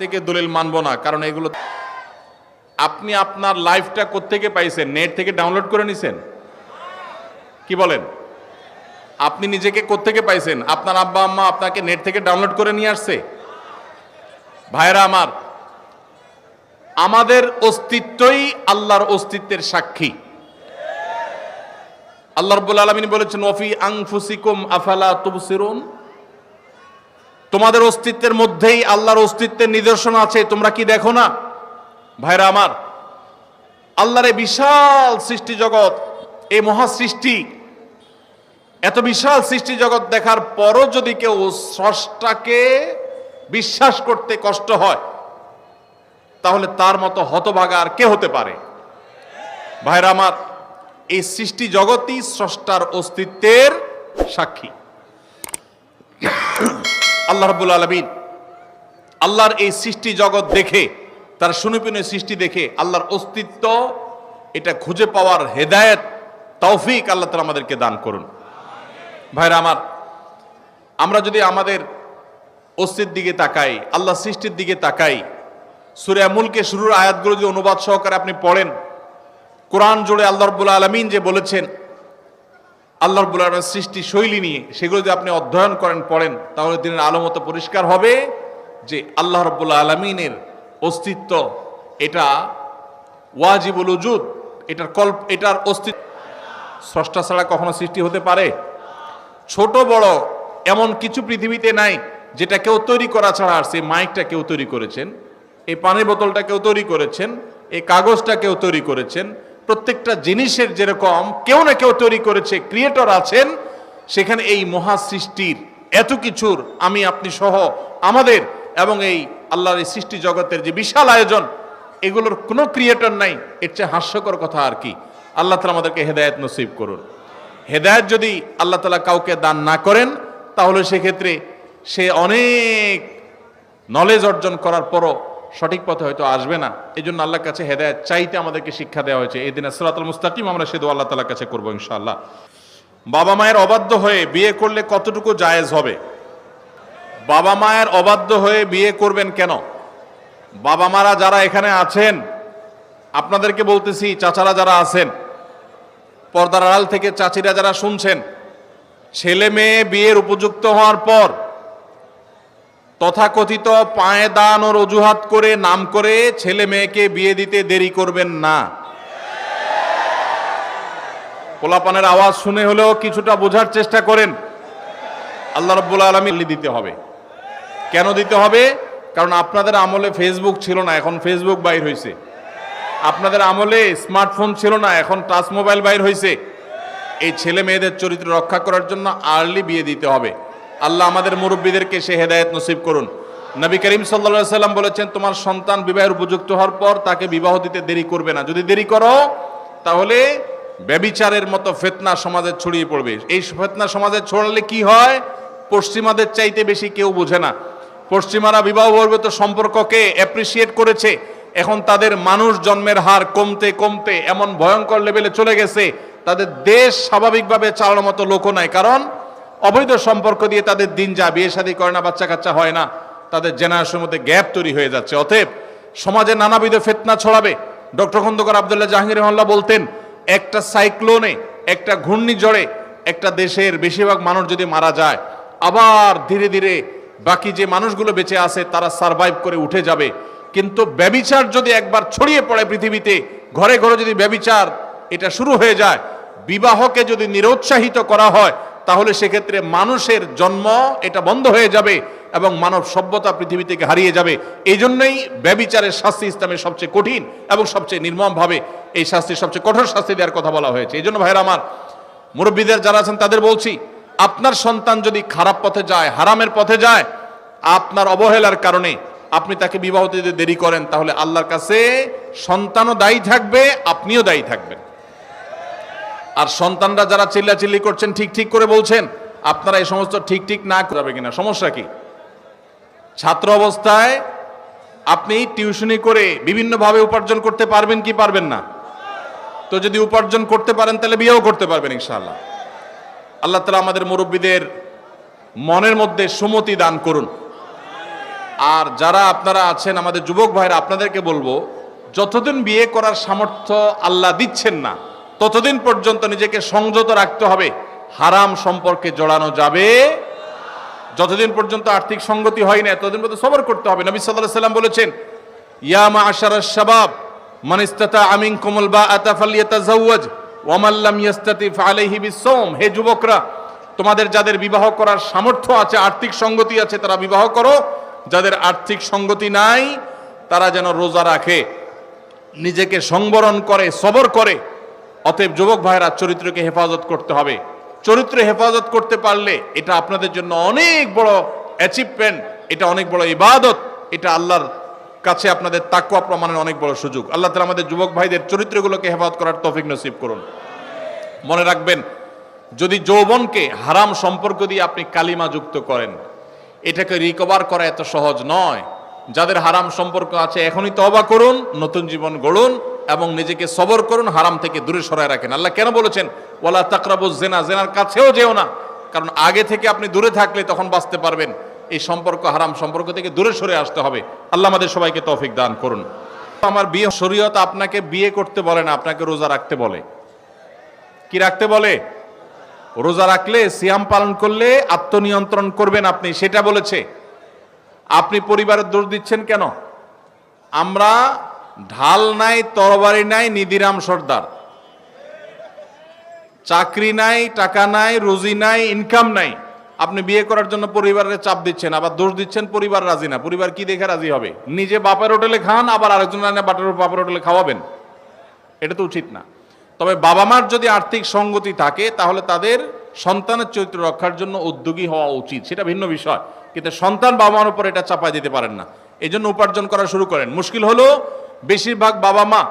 থেকে দলিল মানবো না, কারণ এগুলো আপনি আপনার লাইফটা কোত্থেকে পাইছেন? নেট থেকে ডাউনলোড করে নিছেন? কি বলেন? আপনি নিজেকে কোত্থেকে পাইছেন? আপনার আব্বা আম্মা আপনাকে নেট থেকে ডাউনলোড করে নিয়ে আসছে? ভাইরা আমার, আমাদের অস্তিত্বই আল্লাহর অস্তিত্বের সাক্ষী। আল্লাহ রাব্বুল আলামিন বলেছেন, ওয়াফি আনফুসিকুম আফালা তুবসিরুন, তোমাদের অস্তিত্বের মধ্যেই আল্লাহর অস্তিত্বের নিদর্শন আছে, তোমরা কি দেখো না? ভাইরা আমার, আল্লাহর এই বিশাল সৃষ্টি জগৎ, এই মহা সৃষ্টি, এত বিশাল সৃষ্টি জগৎ দেখার পরও যদি কেউ স্রষ্টাকে বিশ্বাস করতে কষ্ট হয়, তাহলে তার মতো হতভাগা আর কে হতে পারে? ভাইরা আমার, এই সৃষ্টি জগৎই স্রষ্টার অস্তিত্বের সাক্ষী। আল্লাহ রাব্বুল আলামিন আল্লাহর এই সৃষ্টি জগৎ দেখে, তার সুনিপুণ সৃষ্টি দেখে আল্লাহর অস্তিত্ব এটা খুঁজে পাওয়ার হেদায়েত, তৌফিক আল্লাহ তাআলা আমাদেরকে দান করুন। ভাইরা আমার, আমরা যদি আমাদের অস্তিত্বের দিকে তাকাই, আল্লাহ সৃষ্টির দিকে তাকাই, সূরা মুলকে শুরুর আয়াতগুলো যদি অনুবাদ সহকারে আপনি পড়েন, কোরআন জুড়ে আল্লাহ রাব্বুল আলামিন যে বলেছেন আল্লাহ রাব্বুল আলামিনের সৃষ্টি শৈলী নিয়ে, সেগুলো যদি আপনি অধ্যয়ন করেন, পড়েন, তাহলে দিনের আলো মতো পরিষ্কার হবে যে আল্লাহ রাব্বুল আলামিনের অস্তিত্ব এটা ওয়াজিবুল উজুদ, এটার অস্তিত্ব স্রষ্টা ছাড়া কখনো সৃষ্টি হতে পারে? ছোট বড় এমন কিছু পৃথিবীতে নাই যেটা কেউ তৈরি করা ছাড়া আসছে। মাইকটা কেউ তৈরি করেছেন, এই পানির বোতলটা কেউ তৈরি করেছেন, এই কাগজটা কেউ তৈরি করেছেন। প্রত্যেকটা জিনিসের যেরকম কেউ না কেউ তৈরি করেছে, ক্রিয়েটর আছেন, সেখানে এই মহা সৃষ্টির এত কিছুর আমি আপনি সহ আমাদের এবং এই আল্লাহর এই সৃষ্টি জগতের যে বিশাল আয়োজন, এগুলোর কোনো ক্রিয়েটর নাই। এর চেয়ে হাস্যকর কথা আর কি? আল্লাহ তাআলা আমাদেরকে হেদায়েত নসিব করুন। হেদায়েত যদি আল্লাহ তাআলা কাউকে দান না করেন, তাহলে সেক্ষেত্রে সে অনেক নলেজ অর্জন করার পরও সঠিক পথে হয়তো আসবে না। এই জন্য আল্লাহর কাছে হেদায়েত চাইতে আমাদেরকে শিক্ষা দেওয়া হয়েছে। এই দিনে সিরাতুল মুস্তাকিম আমরা সে দোয়া আল্লাহ তাআলার কাছে করবো ইনশাআল্লাহ। বাবা মায়ের অবাধ্য হয়ে বিয়ে করলে কতটুকু জায়েজ হবে? বাবা মায়ের অবাধ্য হয়ে বিয়ে করবেন কেন? বাবা মারা যারা এখানে আছেন, আপনাদেরকে বলতেছি, চাচারা যারা আছেন, পর্দার আড়াল থেকে চাচিরা যারা শুনছেন, ছেলে মেয়ে বিয়ের উপযুক্ত হওয়ার পর তথাকথিত পায়ে দান ও অজুহাত করে নাম করে ছেলে মেয়েকে বিয়ে দিতে দেরি করবেন না। পোলাপানের আওয়াজ শুনে হলেও কিছুটা বোঝার চেষ্টা করেন। আল্লাহ রাব্বুল আলামিন দিতে হবে। কেন দিতে হবে? কারণ আপনাদের আমলে ফেসবুক ছিল না, এখন ফেসবুক বাইর হয়েছে। আপনাদের আমলে স্মার্টফোন ছিল না, এখন টাচ মোবাইল বাইর হয়েছে। এই ছেলে মেয়েদের চরিত্র রক্ষা করার জন্য আর্লি বিয়ে দিতে হবে। আল্লাহ আমাদের মুরব্বীদেরকে সে হেদায়েত নসিব করুন। নবী করিম সাল্লাল্লাহু আলাইহি সাল্লাম বলেছেন, তোমার সন্তান বিবাহের উপযুক্ত হওয়ার পর তাকে বিবাহ দিতে দেরি করবে না। যদি দেরি করো, তাহলে ব্যভিচারের মতো ফিতনা সমাজে ছড়িয়ে পড়বে। এই ফিতনা সমাজে ছড়ালে কি হয়? পশ্চিমাদের চাইতে বেশি কেউ বোঝে না। পশ্চিমারা বিবাহ বহির্ভূত সম্পর্ককে অ্যাপ্রিসিয়েট করেছে, এখন তাদের মানুষ জন্মের হার কমতে কমতে এমন ভয়ঙ্কর লেভেলে চলে গেছে, তাদের দেশ স্বাভাবিকভাবে চালানোর মতো লোকও নাই। কারণ অবৈধ সম্পর্ক দিয়ে তাদের দিন যায়, বিয়ে শাদী করে না, বাচ্চা কাচ্চা হয় না, তাদের জেনারেশনের মধ্যে গ্যাপ তৈরি হয়ে যাচ্ছে। অতএব সমাজে নানাবিধ ফিতনা ছড়াবে। ডক্টর খন্দকার আব্দুল্লাহ জাহাঙ্গীর রহমাতুল্লাহ বলতেন, একটা সাইক্লোনে, একটা ঘূর্ণিঝড়ে একটা দেশের বেশিরভাগ মানুষ যদি মারা যায়, আবার ধীরে ধীরে বাকি যে মানুষগুলো বেঁচে আছে তারা সারভাইভ করে উঠে যাবে। কিন্তু ব্যভিচার যদি একবার ছড়িয়ে পড়ে পৃথিবীতে, ঘরে ঘরে যদি ব্যভিচার এটা শুরু হয়ে যায়, বিবাহকে যদি নিরুৎসাহিত করা হয়, তাহলে সেক্ষেত্রে মানুষের জন্ম এটা বন্ধ হয়ে যাবে এবং মানব সভ্যতা পৃথিবী থেকে হারিয়ে যাবে। এই জন্যই ব্যভিচারের শাস্তি ইসলামের সবচেয়ে কঠিন এবং সবচেয়ে নির্মমভাবে এই শাস্তির সবচেয়ে কঠোর শাস্তি দেওয়ার কথা বলা হয়েছে। এই জন্য ভাইরা আমার, মুরব্বীদের যারা আছেন তাদের বলছি, আপনার সন্তান যদি খারাপ পথে যায়, হারামের পথে যায়, আপনার অবহেলার কারণে আপনি তাকে বিবাহ দিতে দেরি করেন, তাহলে আল্লাহর কাছে সন্তানও দায়ী থাকবে, আপনিও দায়ী থাকবেন। আর সন্তানরা যারা চিল্লাচিল্লি করছেন, ঠিক ঠিক করে বলছেন, আপনারা এই সমস্ত ঠিক ঠিক না করবে কিনা, সমস্যা কি? ছাত্র অবস্থায় আপনি টিউশনি করে বিভিন্নভাবে উপার্জন করতে পারবেন কি পারবেন না? তো যদি উপার্জন করতে পারেন তাহলে বিয়েও করতে পারবেন ইনশাআল্লাহ। আল্লাহ তাআলা আমাদের মুরব্বীদের মনের মধ্যে সুমতি দান করুন। আর যারা আপনারা আছেন আমাদের যুবক ভাইরা, আপনাদেরকে বলবো, যতদিন বিয়ে করার সামর্থ্য আল্লাহ দিচ্ছেন না ততদিন পর্যন্ত নিজেকে সংযত রাখতে হবে, হারাম সম্পর্কে জড়ানো যাবে। যতদিন পর্যন্ত আর্থিক সঙ্গতি হয় না ততদিন পর্যন্ত সবর করতে হবে। নবী সাল্লাল্লাহু আলাইহি ওয়াসাল্লাম বলেছেন, ইয়া মা'আশারাশ শাবাব মান ইসতাতাআ মিনকুমুল বাআতা ফালইয়াতাযাওয়াজ ওয়া মান লাম ইসতাতি ফাআলাইহি বিস-সাওম। হে যুবকরা, তোমাদের যাদের বিবাহ করার সামর্থ্য আছে, আর্থিক সঙ্গতি আছে, তারা বিবাহ করো। যাদের আর্থিক সঙ্গতি নাই তারা যেন রোজা রাখে, নিজেকে সংবরণ করে, সবর করে। অতএব যুবক ভাইরা, চরিত্রকে হেফাজত করতে হবে। চরিত্র হেফাজত করতে পারলে এটা আপনাদের জন্য অনেক বড় অ্যাচিভমেন্ট, এটা অনেক বড় ইবাদত, এটা আল্লাহর কাছে আপনাদের তাকওয়া প্রমাণের অনেক বড় সুযোগ। আল্লাহ তাআলা আমাদের যুবক ভাইদের চরিত্রগুলোকে হেফাজত করার তৌফিক নসিব করুন। মনে রাখবেন, যদি যৌবনকে হারাম সম্পর্ক দিয়ে আপনি কালিমা যুক্ত করেন, এটাকে রিকভার করা এত সহজ নয়। যাদের হারাম সম্পর্ক আছে এখনই তওবা করুন, নতুন জীবন গড়ুন এবং নিজেকে সবর করুন, হারাম থেকে দূরে সরায় রাখেন। আল্লাহ কেন বলেছেন ওয়ালা তাকরাবুজ জিনা, জিনার কাছেও যেও না? কারণ আগে থেকে আপনি দূরে থাকলে তখন বাঁচতে পারবেন। এই সম্পর্ক, হারাম সম্পর্ক থেকে দূরে সরে আসতে হবে। আল্লাহ আমাদের সবাইকে তৌফিক দান করুন। আমার বিয়ে, শরীয়ত আপনাকে বিয়ে করতে বলে না, আপনাকে রোজা রাখতে বলে। কি রাখতে বলে? রোজা রাখলে, সিয়াম পালন করলে আত্মনিয়ন্ত্রণ করবেন আপনি, সেটা বলেছে। আপনি পরিবারের দোষ দিচ্ছেন কেন? আমরা ঢাল নাই, তরবারি নাই, নিধিরাম সর্দার। চাকরি নাই, টাকা নাই, রুজি নাই, ইনকাম নাই। আপনি বিয়ে করার জন্য পরিবারের চাপ দিচ্ছেন, আবার দোষ দিচ্ছেন পরিবার রাজি না। পরিবার কি দেখে রাজি হবে? নিজে বাপের হোটেলে খান, আবার আরেকজন বাপের হোটেলে খাওয়াবেন? এটা তো উচিত না। তবে বাবা মার যদি আর্থিক সঙ্গতি থাকে তাহলে তাদের সন্তানের চরিত্র রক্ষার জন্য উদ্যোগী হওয়া উচিত, সেটা ভিন্ন বিষয়। কিন্তু সন্তান বাবা মার উপর এটা চাপাই দিতে পারেন না। এই জন্য উপার্জন করা শুরু করেন। মুশকিল হলো বেশিরভাগ বাবা মা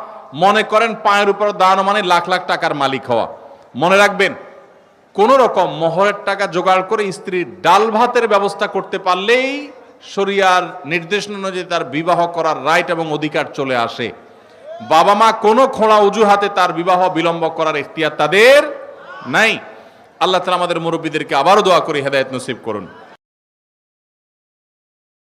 মনে করেন পায়ের উপর দাঁড়ানো মানে লাখ লাখ টাকার মালিক হওয়া। মনে রাখবেন, কোন রকম মোহরের টাকা জোগাড় করে স্ত্রীর ডাল ভাতের ব্যবস্থা করতে পারলেই শরিয়ার নির্দেশনা অনুযায়ী তার বিবাহ করার রাইট এবং অধিকার চলে আসে। বাবা মা কোনো খোঁড়া অজুহাতে তার বিবাহ বিলম্ব করার ইখতিয়ার তাদের নাই। আল্লাহ তাআলা আমাদের মুরব্বীদেরকে আবারও দোয়া করে হেদায়েত নসিব করুন।